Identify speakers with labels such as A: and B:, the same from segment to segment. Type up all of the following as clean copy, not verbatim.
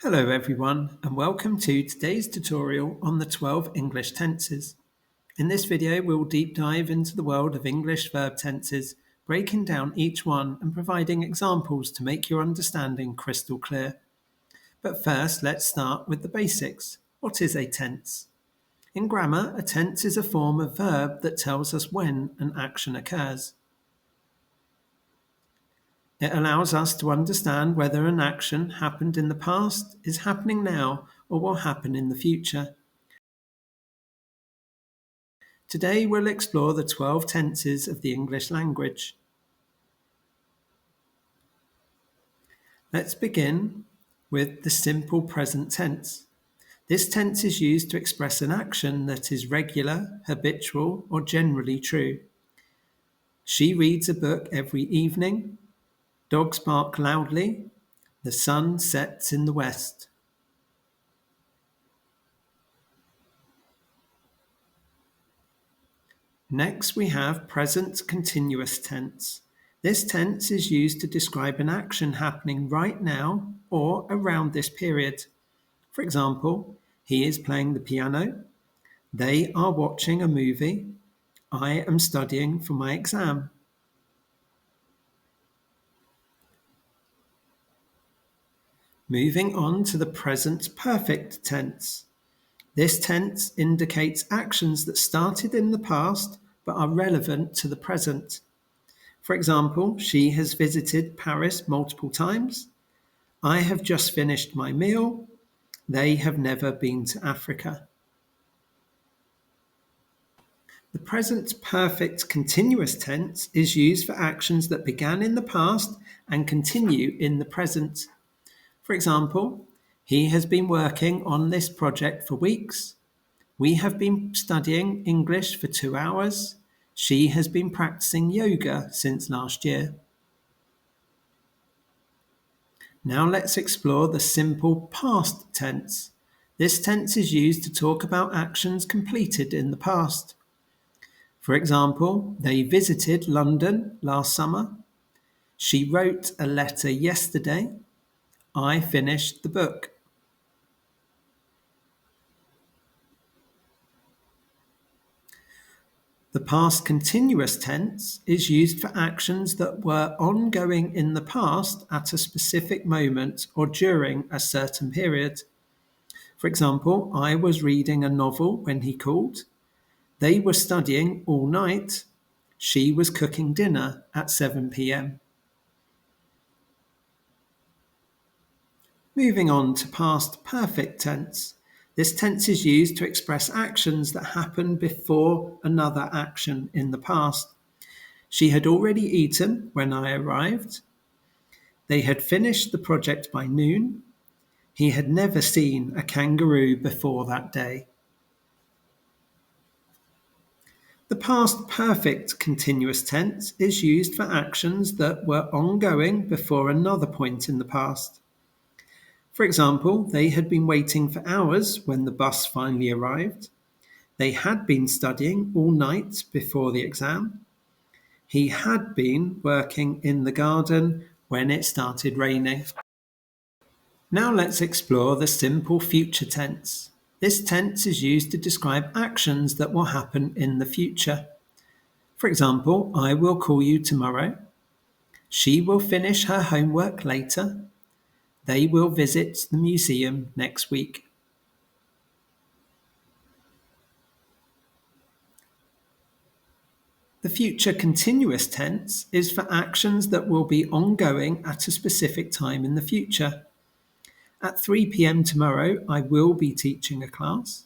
A: Hello everyone and welcome to today's tutorial on the 12 English tenses. In this video we'll deep dive into the world of English verb tenses, breaking down each one and providing examples to make your understanding crystal clear. But first let's start with the basics. What is a tense? In grammar, a tense is a form of verb that tells us when an action occurs. It allows us to understand whether an action happened in the past, is happening now, or will happen in the future. Today we'll explore the 12 tenses of the English language. Let's begin with the simple present tense. This tense is used to express an action that is regular, habitual, or generally true. She reads a book every evening. Dogs bark loudly. The sun sets in the west. Next, we have present continuous tense. This tense is used to describe an action happening right now or around this period. For example, he is playing the piano. They are watching a movie. I am studying for my exam. Moving on to the present perfect tense. This tense indicates actions that started in the past but are relevant to the present. For example, she has visited Paris multiple times. I have just finished my meal. They have never been to Africa. The present perfect continuous tense is used for actions that began in the past and continue in the present. For example, he has been working on this project for weeks. We have been studying English for 2 hours. She has been practicing yoga since last year. Now let's explore the simple past tense. This tense is used to talk about actions completed in the past. For example, they visited London last summer. She wrote a letter yesterday. I finished the book. The past continuous tense is used for actions that were ongoing in the past at a specific moment or during a certain period. For example, I was reading a novel when he called. They were studying all night. She was cooking dinner at 7 p.m. Moving on to past perfect tense. This tense is used to express actions that happened before another action in the past. She had already eaten when I arrived. They had finished the project by noon. He had never seen a kangaroo before that day. The past perfect continuous tense is used for actions that were ongoing before another point in the past. For example, they had been waiting for hours when the bus finally arrived. They had been studying all night before the exam. He had been working in the garden when it started raining. Now let's explore the simple future tense. This tense is used to describe actions that will happen in the future. For example, I will call you tomorrow. She will finish her homework later. They will visit the museum next week. The future continuous tense is for actions that will be ongoing at a specific time in the future. At 3 p.m. tomorrow, I will be teaching a class.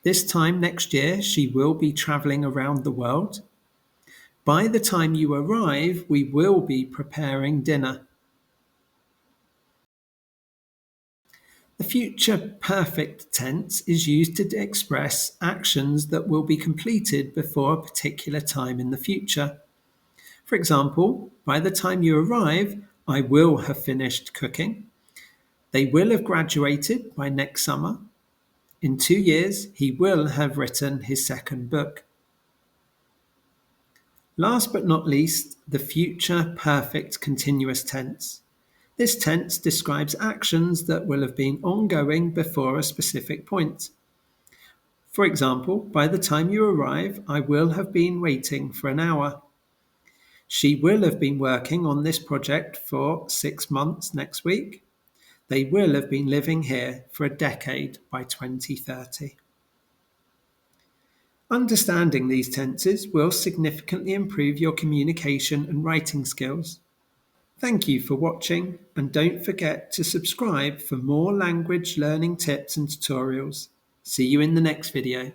A: This time next year, she will be travelling around the world. By the time you arrive, we will be preparing dinner. The future perfect tense is used to express actions that will be completed before a particular time in the future. For example, by the time you arrive, I will have finished cooking. They will have graduated by next summer. In 2 years, he will have written his second book. Last but not least, the future perfect continuous tense. This tense describes actions that will have been ongoing before a specific point. For example, by the time you arrive, I will have been waiting for an hour. She will have been working on this project for 6 months next week. They will have been living here for a decade by 2030. Understanding these tenses will significantly improve your communication and writing skills. Thank you for watching, and don't forget to subscribe for more language learning tips and tutorials. See you in the next video.